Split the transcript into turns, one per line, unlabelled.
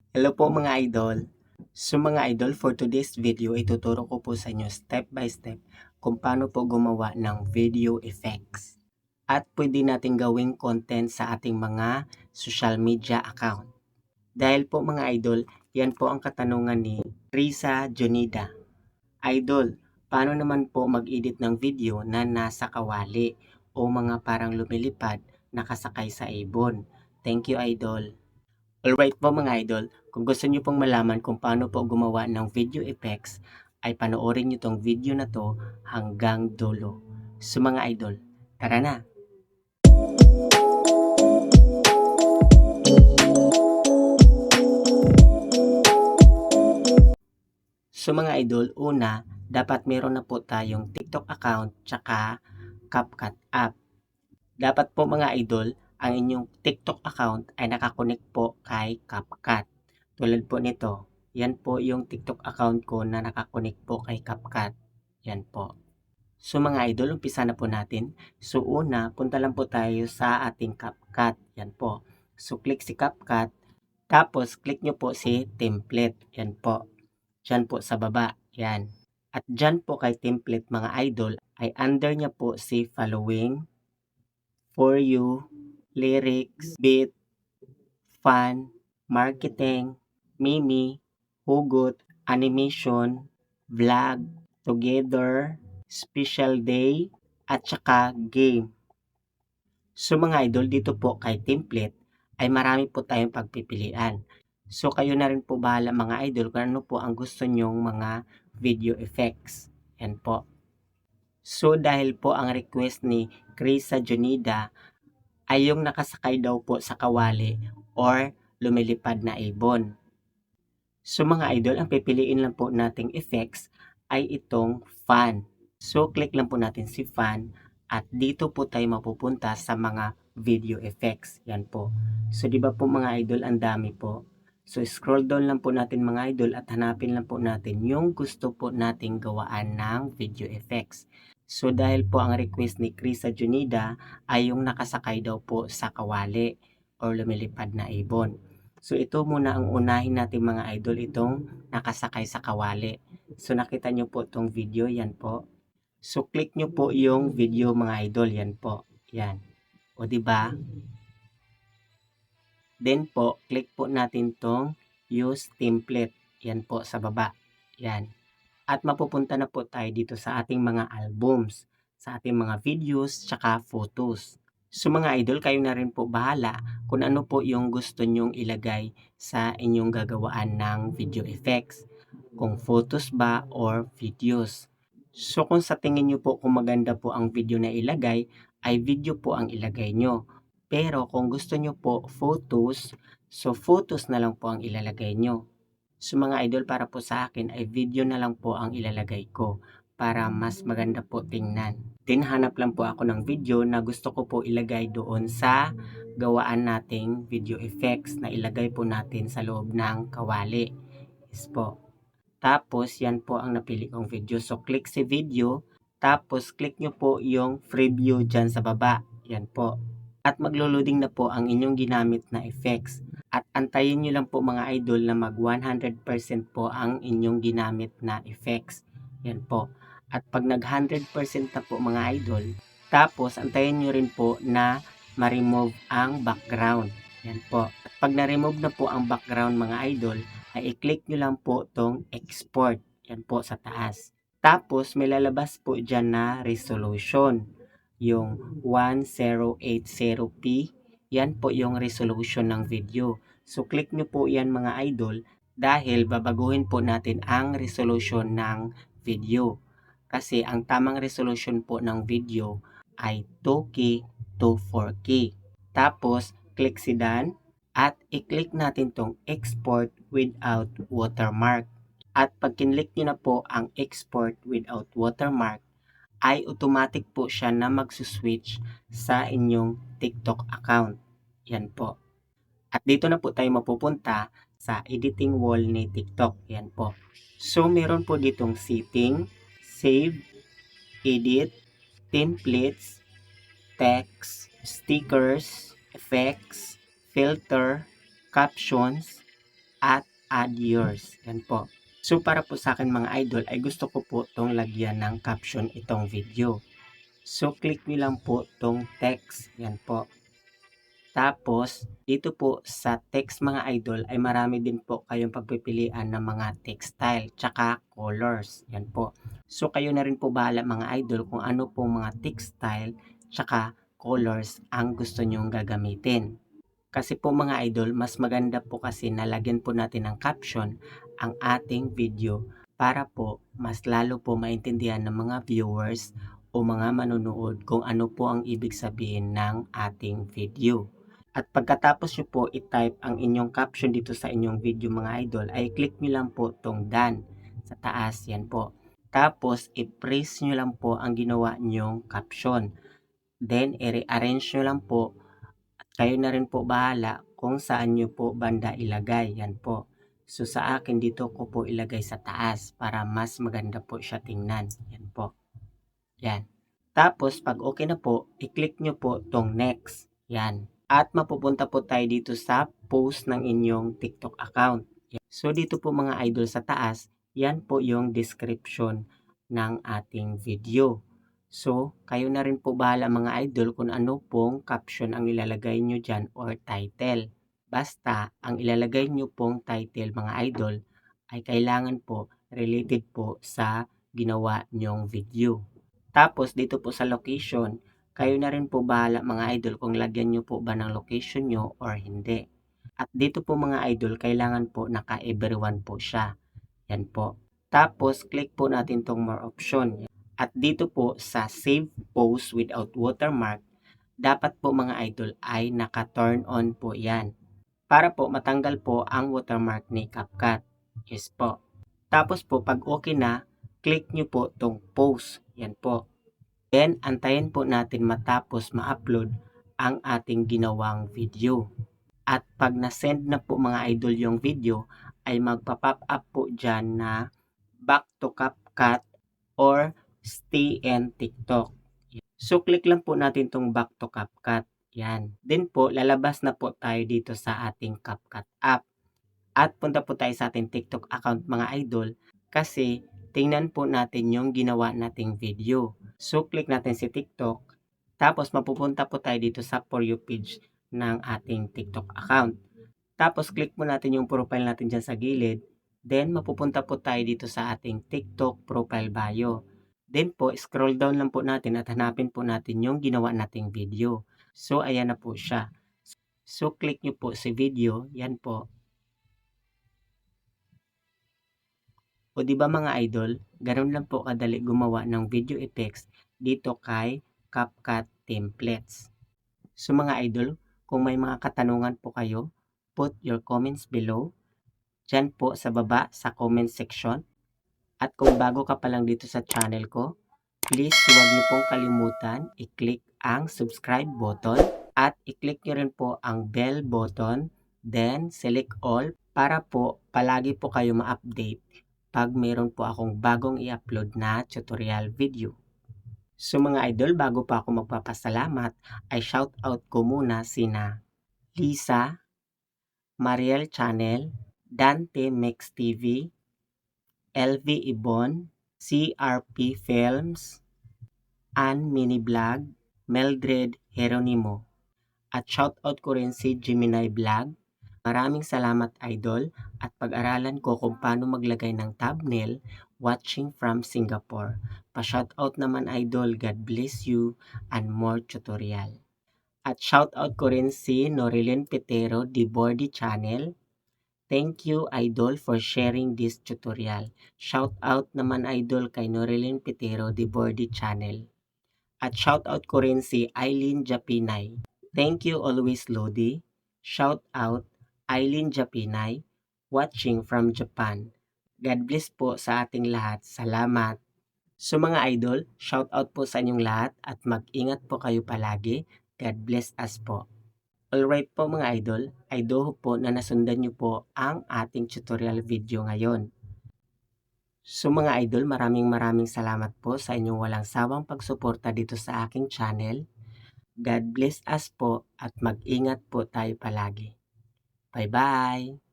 Hello po mga idol. So mga idol, for today's video, ituturo ko po sa inyo step by step kung paano po gumawa ng video effects. At pwede natin gawing content sa ating mga social media account. Dahil po mga idol, yan po ang katanungan ni Risa Junida. Idol, paano naman po mag-edit ng video na nasa kawali o mga parang lumilipad nakasakay sa ibon? Thank you idol. Alright po mga idol, kung gusto niyo pong malaman kung paano po gumawa ng video effects, ay panoorin niyo tong video na to hanggang dulo. So mga idol, tara na! So mga idol, una, dapat meron na po tayong TikTok account tsaka CapCut app. Dapat po mga idol, ang inyong TikTok account ay nakakonect po kay CapCut. Tulad po nito, yan po yung TikTok account ko na nakakonect po kay CapCut. Yan po. So mga idol, umpisa na po natin. So una, punta lang po tayo sa ating CapCut. Yan po. So click si CapCut. Tapos click nyo po si template. Yan po. Diyan po sa baba. Yan. At dyan po kay template mga idol ay under niya po si following, for you, lyrics, beat, fun, marketing, mimi, hugot, animation, vlog, together, special day, at saka game. So mga idol, dito po kay template ay marami po tayong pagpipilian. So kayo na rin po bahala mga idol kung ano po ang gusto nyong mga video effects. Yan po. So dahil po ang request ni Krisa Junida ay yung nakasakay daw po sa kawali or lumilipad na ibon. So mga idol, ang pipiliin lang po nating effects ay itong fan. So click lang po natin si fan at dito po tayo mapupunta sa mga video effects. Yan po. So di ba po mga idol, ang dami po. So scroll down lang po natin mga idol at hanapin lang po natin yung gusto po nating gawaan ng video effects. So dahil po ang request ni Krisa Junida ay yung nakasakay daw po sa kawali or lumilipad na ibon. So ito muna ang unahin natin mga idol, itong nakasakay sa kawali. So nakita nyo po itong video, yan po. So click nyo po yung video mga idol, yan po. Yan. O di ba? Then po, click po natin tong use template. Yan po sa baba. Yan. At mapupunta na po tayo dito sa ating mga albums, sa ating mga videos, tsaka photos. So mga idol, kayo na rin po bahala kung ano po yung gusto nyong ilagay sa inyong gagawaan ng video effects. Kung photos ba or videos. So kung sa tingin nyo po kung maganda po ang video na ilagay, ay video po ang ilagay nyo. Pero kung gusto nyo po photos, so photos na lang po ang ilalagay nyo. So mga idol, para po sa akin ay video na lang po ang ilalagay ko para mas maganda po tingnan. Then hanap lang po ako ng video na gusto ko po ilagay doon sa gawaan nating video effects na ilagay po natin sa loob ng kawali. Yes po. Tapos yan po ang napili kong video. So click si video, tapos click nyo po yung preview dyan sa baba. Yan po. At maglo-loading na po ang inyong ginamit na effects. At antayin nyo lang po mga idol na mag 100% po ang inyong ginamit na effects. Yan po. At pag nag 100% na po mga idol, tapos antayin nyo rin po na ma-remove ang background. Yan po. At pag na-remove na po ang background mga idol, ay i-click nyo lang po tong export. Yan po sa taas. Tapos may lalabas po dyan na resolution. Yung 1080p. Yan po yung resolution ng video. So click nyo po yan mga idol dahil babaguhin po natin ang resolution ng video. Kasi ang tamang resolution po ng video ay 2K to 4K. Tapos click si done at i-click natin tong export without watermark. At pag kinlik nyo na po ang export without watermark, ay automatic po siya na magsuswitch sa inyong TikTok account. Yan po. At dito na po tayo mapupunta sa editing wall ni TikTok. Yan po. So, meron po ditong setting, save, edit, templates, text, stickers, effects, filter, captions, at add yours. Yan po. So para po sa akin mga idol ay gusto ko po itong lagyan ng caption itong video. So click nyo lang po itong text. Yan po. Tapos, dito po sa text mga idol ay marami din po kayong pagpipilian ng mga text style tsaka colors. Yan po. So, kayo na rin po bahala mga idol kung ano pong mga text style tsaka colors ang gusto nyong gagamitin. Kasi po mga idol, mas maganda po kasi nalagyan po natin ng caption ang ating video para po mas lalo po maintindihan ng mga viewers o mga manonood kung ano po ang ibig sabihin ng ating video. At pagkatapos nyo po i-type ang inyong caption dito sa inyong video mga idol, ay click nyo lang po itong done sa taas. Yan po. Tapos, i-press nyo lang po ang ginawa nyong caption. Then, i-rearrange nyo lang po. At kayo na rin po bahala kung saan nyo po banda ilagay. Yan po. So, sa akin dito ko po ilagay sa taas para mas maganda po siya tingnan. Yan po. Yan. Tapos, pag okay na po, i-click nyo po itong next. Yan. At mapupunta po tayo dito sa post ng inyong TikTok account. So dito po mga idol sa taas, yan po yung description ng ating video. So kayo na rin po bahala mga idol kung ano pong caption ang ilalagay nyo dyan or title. Basta ang ilalagay nyo pong title mga idol ay kailangan po related po sa ginawa nyong video. Tapos dito po sa location, kayo na rin po bahala mga idol kung lagyan nyo po ba ng location nyo or hindi. At dito po mga idol, kailangan po naka-everyone po siya. Yan po. Tapos, click po natin tong more option. At dito po sa save post without watermark, dapat po mga idol ay naka-turn on po yan. Para po matanggal po ang watermark ni CapCut. Yes po. Tapos po, pag okay na, click nyo po tong post. Yan po. Then, antayin po natin matapos ma-upload ang ating ginawang video. At pag na-send na po mga idol yung video, ay magpa-pop up po dyan na back to CapCut or stay in TikTok. So, click lang po natin tong back to CapCut. Yan. Then po, lalabas na po tayo dito sa ating CapCut app. At punta po tayo sa ating TikTok account mga idol kasi tingnan po natin yung ginawa nating video. So, click natin si TikTok. Tapos, mapupunta po tayo dito sa For You page ng ating TikTok account. Tapos, click mo natin yung profile natin dyan sa gilid. Then, mapupunta po tayo dito sa ating TikTok profile bio. Then po, scroll down lang po natin at hanapin po natin yung ginawa nating video. So, ayan na po siya. So, click nyo po si video. Yan po. O di ba mga idol, ganoon lang po kadali gumawa ng video effects dito kay CapCut Templates. So mga idol, kung may mga katanungan po kayo, put your comments below. Diyan po sa baba sa comment section. At kung bago ka pa lang dito sa channel ko, please huwag niyo pong kalimutan i-click ang subscribe button at i-click niyo rin po ang bell button, then select all para po palagi po kayo ma-update pag meron po akong bagong i-upload na tutorial video. So mga idol, bago pa ako magpapasalamat, ay shoutout ko muna sina Lisa, Mariel Channel, Dante Mix TV, LV Ibon, CRP Films, Ann Mini Vlog, Mildred Jeronimo. At shoutout ko rin si Gemini Vlog. Maraming salamat idol at pag-aralan ko kung paano maglagay ng thumbnail watching from Singapore. Pa-shoutout naman idol, God bless you and more tutorial. At shoutout ko rin si Norilyn Petero, The Bordy Channel. Thank you idol for sharing this tutorial. Shoutout naman idol kay Norilyn Petero, The Bordy Channel. At shoutout ko rin si Eileen Japinay. Thank you always Lodi. Shoutout Eileen Japinay, watching from Japan. God bless po sa ating lahat. Salamat. So mga idol, shoutout po sa inyong lahat at mag-ingat po kayo palagi. God bless us po. Alright po mga idol, I do hope po na nasundan nyo po ang ating tutorial video ngayon. So mga idol, maraming salamat po sa inyong walang sawang pagsuporta dito sa aking channel. God bless us po at mag-ingat po tayo palagi. Bye-bye!